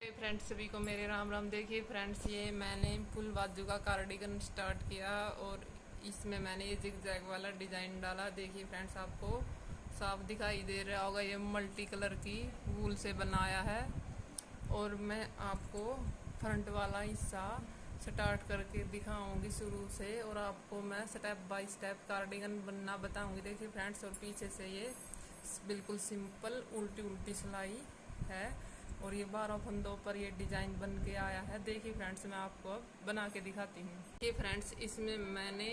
Friends सभी को मेरे राम राम। देखिए फ्रेंड्स, ये मैंने फुल बाजू का कार्डिगन स्टार्ट किया और इसमें मैंने ये जिग जैग वाला डिजाइन डाला। देखिए फ्रेंड्स, आपको साफ दिखाई दे रहा होगा, ये मल्टी कलर की वूल से बनाया है। और मैं आपको फ्रंट वाला हिस्सा स्टार्ट करके दिखाऊंगी शुरू से, और आपको मैं स्टेप बाय स्टेप कार्डिगन बनना बताऊंगी। देखिए फ्रेंड्स, और पीछे से ये बिल्कुल सिंपल उल्टी उल्टी सिलाई है और ये 12 फंदों पर ये डिजाइन बन के आया है। देखिए फ्रेंड्स, मैं आपको अब बना के दिखाती हूँ। ये फ्रेंड्स, इसमें मैंने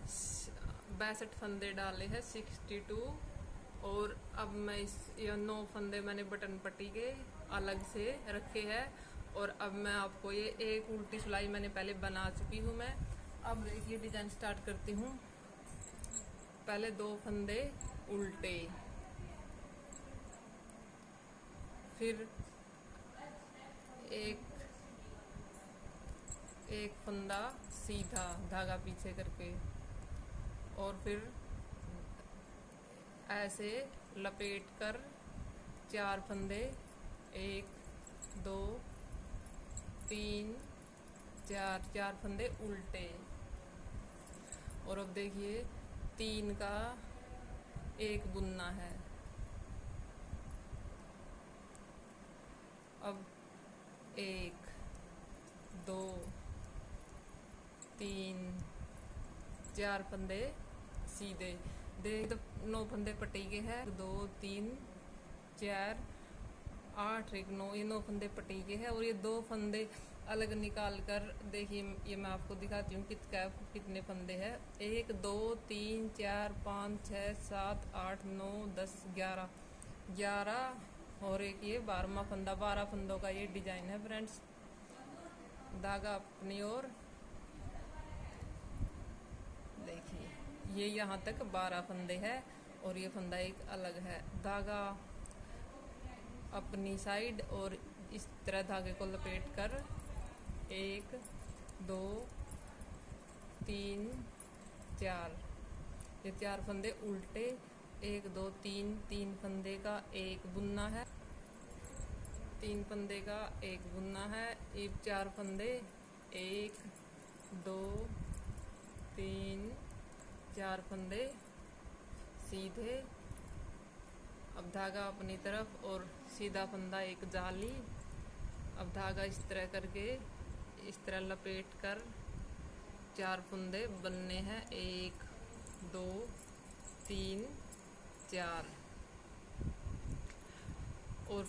62 फंदे डाले हैं, 62। और अब मैं ये 9 फंदे मैंने बटन पट्टी के अलग से रखे हैं। और अब मैं आपको ये एक उल्टी सिलाई मैंने पहले बना चुकी हूँ मैं। अब ये डिजाइन स्टार्ट करती हूँ। पहले 2 फंदे उल्टे, फिर एक फंदा सीधा धागा पीछे करके, और फिर ऐसे लपेट कर 4 फंदे, 1 2 3 4 फंदे उल्टे। और अब देखिए 3 का एक बुनना है। अब 1 2 3 4 फंदे सीधे। देख तो 9 फंदे पट्टी के हैं, 2 3 4 8 1 9, ये 9 फंदे पट्टी के हैं। और ये 2 फंदे अलग निकाल कर देखिए, ये मैं आपको दिखाती हूँ कितने फंदे हैं। 1 2 3 4 5 6 7 8 9 10 11 और एक ये 12वां फंदा। 12 फंदों का ये डिजाइन है फ्रेंड्स। धागा अपनी ओर देखिए, ये यहाँ तक 12 फंदे हैं और ये फंदा एक अलग है। धागा अपनी साइड, और इस तरह धागे को लपेट कर 1 2 3 4, ये 4 फंदे उल्टे। 1 2 3 फंदे का एक बुनना है, 3 फंदे का एक बुनना है। ये 4 फंदे, 1 2 3 4 फंदे सीधे। अब धागा अपनी तरफ और सीधा फंदा एक जाली। अब धागा इस तरह करके इस तरह लपेट कर 4 फंदे बनने हैं, 1 2 3 4। और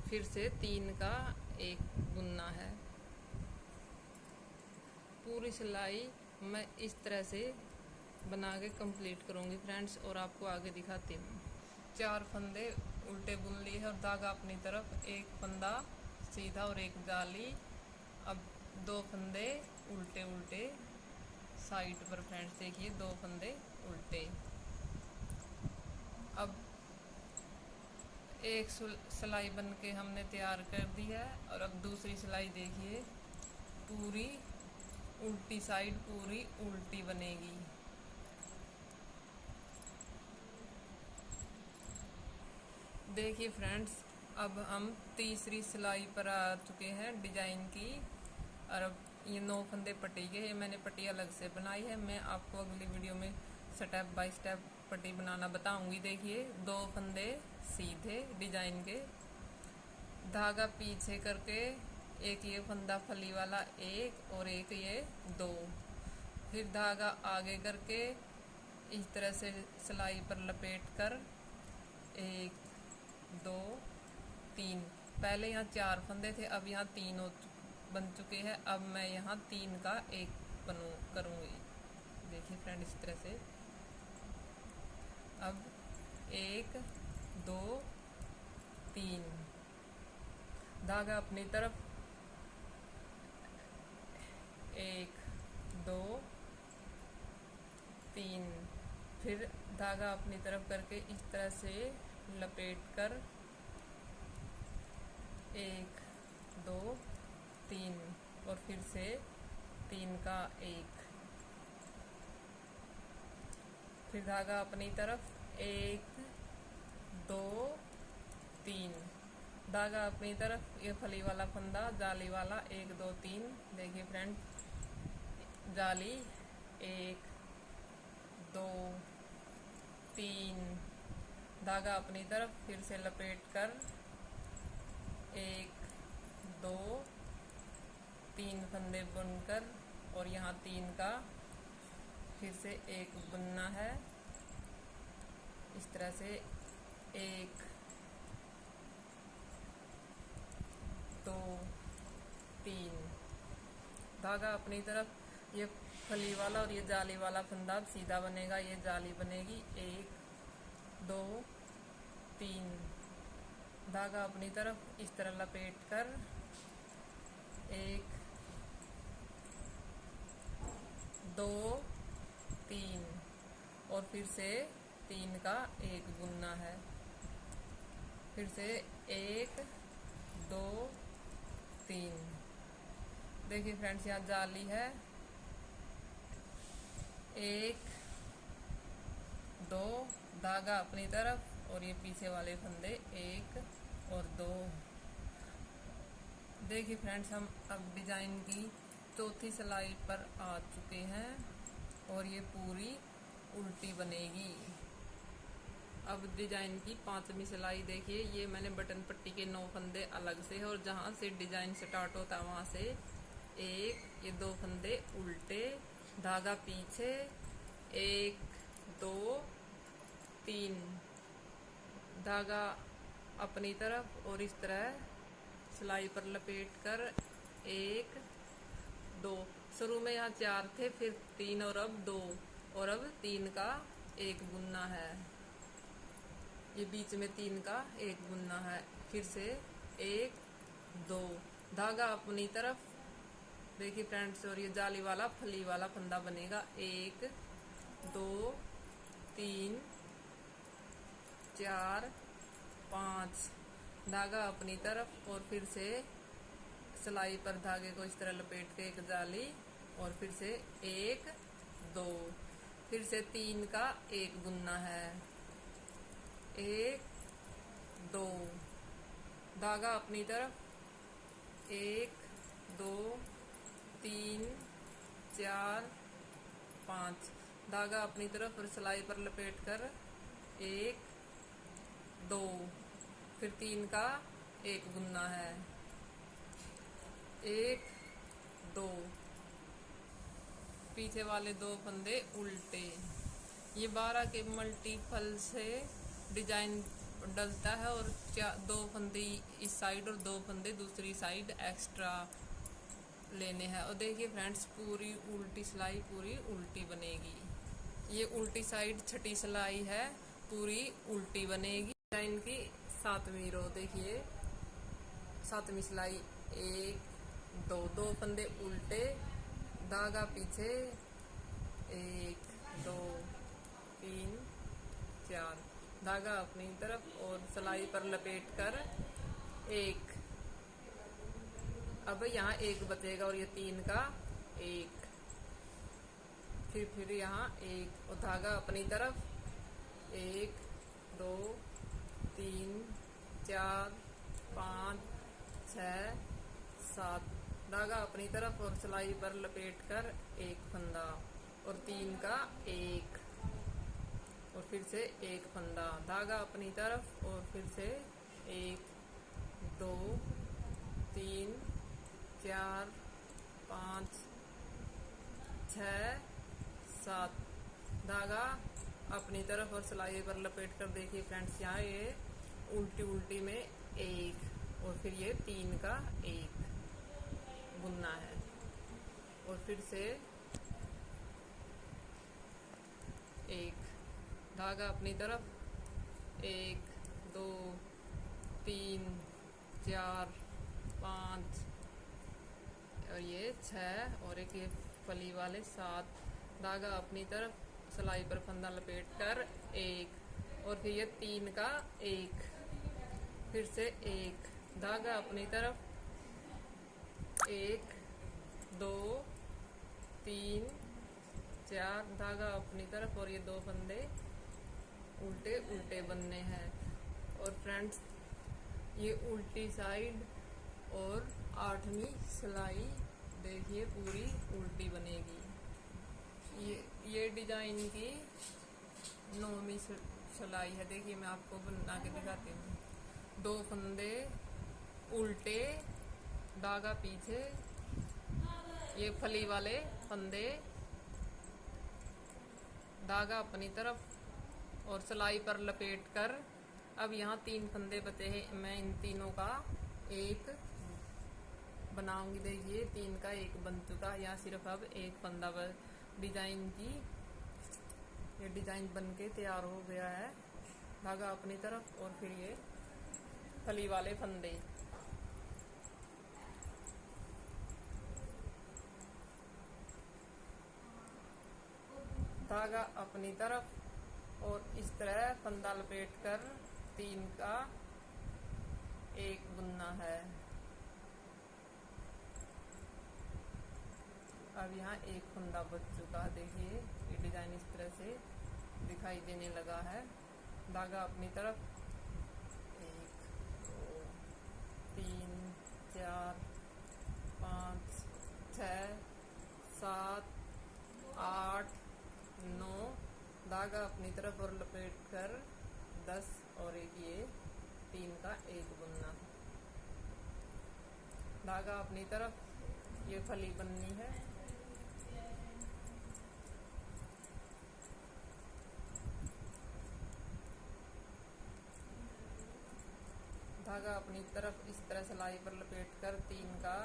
फिर से 3 का एक बुनना है। पूरी सिलाई मैं इस तरह से बना के कंप्लीट करूँगी फ्रेंड्स, और आपको आगे दिखाती हूँ। 4 फंदे उल्टे बुन लिए है और धागा अपनी तरफ, एक फंदा सीधा और एक जाली। अब 2 फंदे उल्टे उल्टे साइड पर फ्रेंड्स, देखिए 2 फंदे उल्टे। अब एक सिलाई बन के हमने तैयार कर दी है। और अब दूसरी सिलाई देखिए, पूरी उल्टी साइड पूरी उल्टी बनेगी। देखिए फ्रेंड्स, अब हम तीसरी सिलाई पर आ चुके हैं डिजाइन की। और अब ये 9 फंदे पट्टी के, ये मैंने पट्टी अलग से बनाई है। मैं आपको अगली वीडियो में स्टेप बाय स्टेप पट्टी बनाना बताऊंगी। देखिए 2 फंदे सीधे डिजाइन के, धागा पीछे करके एक ये फंदा फली वाला एक, और एक ये 2। फिर धागा आगे करके इस तरह से सिलाई पर लपेट कर 1 2 3। पहले यहाँ 4 फंदे थे, अब यहाँ 3 बन चुके हैं। अब मैं यहाँ 3 का एक करूँगी। देखिए फ्रेंड, इस तरह से। अब 1 2 3, धागा अपनी तरफ, 1 2 3। फिर धागा अपनी तरफ करके इस तरह से लपेट कर 1 2 3, और फिर से 3 का एक। फिर धागा अपनी तरफ, 1 2 3, धागा अपनी तरफ, ये फली वाला फंदा जाली वाला 1 2 3। देखिए फ्रेंड, जाली 1 2 3, धागा अपनी तरफ, फिर से लपेट कर 1 2 3 फंदे बुनकर, और यहाँ 3 का फिर से एक बुनना है। इस तरह से 1 2 3, धागा अपनी तरफ, ये फली वाला और ये जाली वाला फंदा सीधा बनेगा, ये जाली बनेगी 1 2 3, धागा अपनी तरफ इस तरह लपेट कर 1 2 3, और फिर से 3 का एक बुनना है। फिर से 1 2 3। देखिए फ्रेंड्स, यहाँ जाली है 1 2, धागा अपनी तरफ, और ये पीछे वाले फंदे 1 और 2। देखिए फ्रेंड्स, हम अब डिजाइन की चौथी सिलाई पर आ चुके हैं, और ये पूरी उल्टी बनेगी। अब डिजाइन की 5वीं सिलाई देखिए, ये मैंने बटन पट्टी के 9 फंदे अलग से है, और जहाँ से डिजाइन स्टार्ट होता है वहाँ से ये 2 फंदे उल्टे, धागा पीछे 1 2 3, धागा अपनी तरफ, और इस तरह सिलाई पर लपेट कर 1 2। शुरू में यहाँ 4 थे, फिर 3 और अब 2, और अब 3 का एक बुनना है। ये बीच में 3 का एक बुनना है। फिर से 1 2, धागा अपनी तरफ। देखिए फ्रेंड्स, और ये जाली वाला फली वाला फंदा बनेगा 1 2 3 4 5, धागा अपनी तरफ, और फिर से सिलाई पर धागे को इस तरह लपेट के एक जाली, और फिर से 1 2, फिर से 3 का एक बुनना है 1 2, धागा अपनी तरफ 1 2 3 4 5, धागा अपनी तरफ, और सिलाई पर लपेट कर 1 2, फिर 3 का एक बुनना है 1 2, पीछे वाले 2 फंदे उल्टे। ये 12 के मल्टीपल से डिजाइन डलता है, और 2 फंदे इस साइड और 2 फंदे दूसरी साइड एक्स्ट्रा लेने हैं। और देखिए फ्रेंड्स, पूरी उल्टी सिलाई पूरी उल्टी बनेगी। ये उल्टी साइड छठी सिलाई है, पूरी उल्टी बनेगी। डिजाइन की 7वीं रो देखिए, 7वीं सिलाई 1 2 फंदे उल्टे, धागा पीछे 1 2 3 4, धागा अपनी तरफ, और सिलाई पर लपेट कर 1। अब यहाँ 1 बचेगा, और ये 3 का 1, फिर यहाँ 1, और धागा अपनी तरफ 1 2 3 4 5 6 7, धागा अपनी तरफ, और सिलाई पर लपेट कर 1 फंदा, और 3 का 1, और फिर से 1 फंदा, धागा अपनी तरफ, और फिर से 1 2 3 4 5 6 7, धागा अपनी तरफ, और सिलाई पर लपेट कर। देखिए फ्रेंड्स, यहाँ ये उल्टी उल्टी में 1, और फिर ये 3 का 1 बुनना है, और फिर से 1, धागा अपनी तरफ 1 2 3 4 5, और ये 6, और एक ये फली वाले 7, धागा अपनी तरफ, सिलाई पर फंदा लपेट कर 1, और फिर ये 3 का 1, फिर से 1, धागा अपनी तरफ 1 2 3 4, धागा अपनी तरफ, और ये 2 फंदे उल्टे उल्टे बनने हैं। और फ्रेंड्स, ये उल्टी साइड और 8वीं सिलाई देखिए पूरी उल्टी बनेगी। ये डिजाइन की 9वीं सिलाई है। देखिए मैं आपको बना के दिखाती हूँ। 2 फंदे उल्टे, धागा पीछे, ये फली वाले फंदे, धागा अपनी तरफ और सिलाई पर लपेट कर। अब यहाँ 3 फंदे बचे हैं, मैं इन तीनों का एक बनाऊंगी। देखिए 3 का 1 बन चुका। यहाँ सिर्फ अब एक फंदा डिजाइन की ये डिजाइन बन के तैयार हो गया है। धागा अपनी तरफ और फिर ये फली वाले फंदे। धागा अपनी तरफ और इस तरह फंदा लपेट कर 3 का 1 बुनना है। अब यहाँ 1 फंदा बच चुका। देखिए ये डिजाइन इस तरह से दिखाई देने लगा है। धागा अपनी तरफ 1 2 3 4 5 6 7 8 9, धागा अपनी तरफ और लपेट कर 10 और एक ये 3 का 1 बुनना। धागा अपनी तरफ, ये फली बननी है। धागा अपनी तरफ इस तरह सिलाई पर लपेट कर 3 का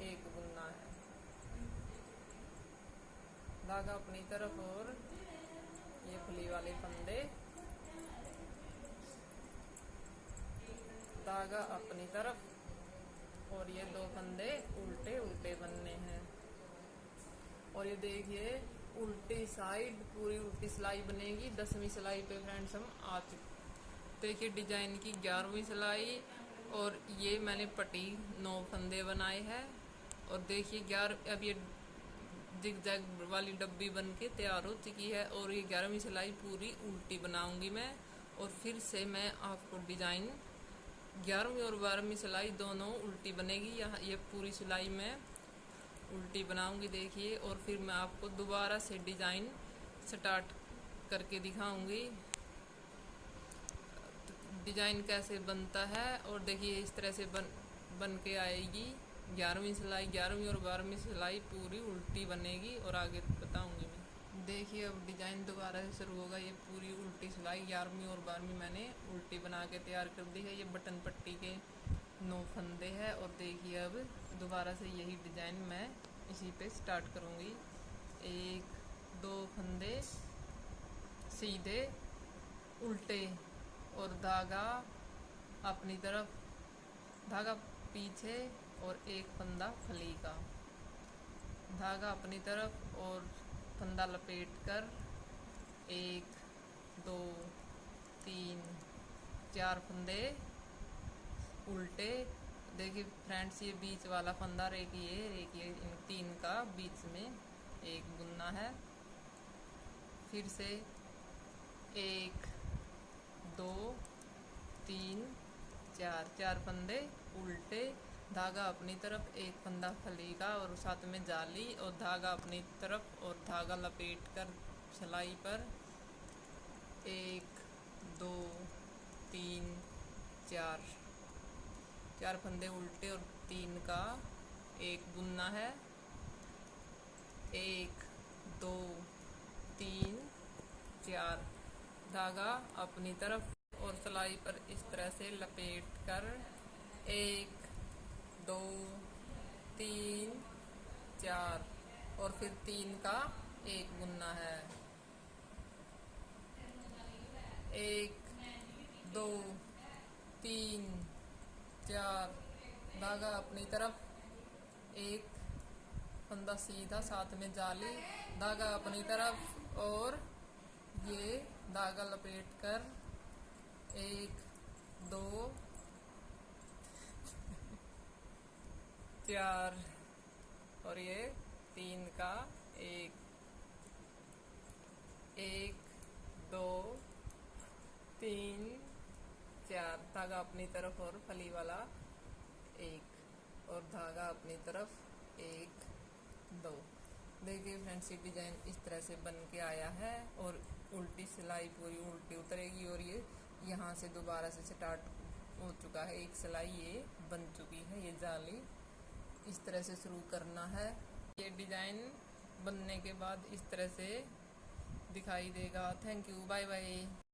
1 बुनना है। धागा अपनी तरफ और ये फली वाले फंदे, धागा अपनी तरफ और ये 2 फंदे उल्टे उल्टे बनने हैं। और ये देखिए उल्टी साइड पूरी उल्टी सिलाई बनेगी। 10वीं सिलाई पे फ्रेंड्स हम आ चुके। देखिए डिजाइन की 11वीं सिलाई और ये मैंने पट्टी 9 फंदे बनाए हैं। और देखिए 11 अब ये जिगजैग वाली डब्बी बन के तैयार हो चुकी है। और ये 11वीं सिलाई पूरी उल्टी बनाऊंगी मैं। और फिर से मैं आपको डिजाइन 11वीं और 12वीं सिलाई दोनों उल्टी बनेगी। यहाँ ये पूरी सिलाई में उल्टी बनाऊंगी देखिए। और फिर मैं आपको दोबारा से डिजाइन स्टार्ट करके दिखाऊंगी डिजाइन कैसे बनता है। और देखिए इस तरह से बन के आएगी 11वीं सिलाई। 11वीं और 12वीं सिलाई पूरी उल्टी बनेगी और आगे बताऊंगी मैं। देखिए अब डिजाइन दोबारा से शुरू होगा। ये पूरी उल्टी सिलाई 11वीं और 12वीं मैंने उल्टी बना के तैयार कर दी है। ये बटन पट्टी के 9 फंदे हैं। और देखिए अब दोबारा से यही डिजाइन मैं इसी पे स्टार्ट करूंगी। 1 2 फंदे सीधे उल्टे और धागा अपनी तरफ, धागा पीछे और 1 फंदा फली का, धागा अपनी तरफ और फंदा लपेट कर 1 2 3 4 फंदे उल्टे। देखिए फ्रेंड्स ये बीच वाला फंदा रेखिए इन 3 का बीच में 1 बुनना है। फिर से 1 2 3 4 फंदे उल्टे, धागा अपनी तरफ 1 फंदा फली का और साथ में जाली और धागा अपनी तरफ और धागा लपेट कर सिलाई पर 1 2 3 4 फंदे उल्टे और 3 का 1 बुनना है। 1 2 3 4, धागा अपनी तरफ और सिलाई पर इस तरह से लपेट कर 1 2 3 4 और फिर 3 का 1 बुनना है। 1 2 3 4, धागा अपनी तरफ 1 फंदा सीधा साथ में जाली, धागा अपनी तरफ और ये धागा लपेट कर 1 2 4 और ये 3 का 1 1 2 3 4 धागा अपनी तरफ और फली वाला 1 और धागा अपनी तरफ 1 2। देखिए फ्रेंड्स ये डिजाइन इस तरह से बन के आया है और उल्टी सिलाई पूरी उल्टी उतरेगी और ये यहाँ से दोबारा से स्टार्ट हो चुका है। एक सिलाई ये बन चुकी है। ये जाली इस तरह से शुरू करना है। ये डिजाइन बनने के बाद इस तरह से दिखाई देगा। Thank you, bye bye.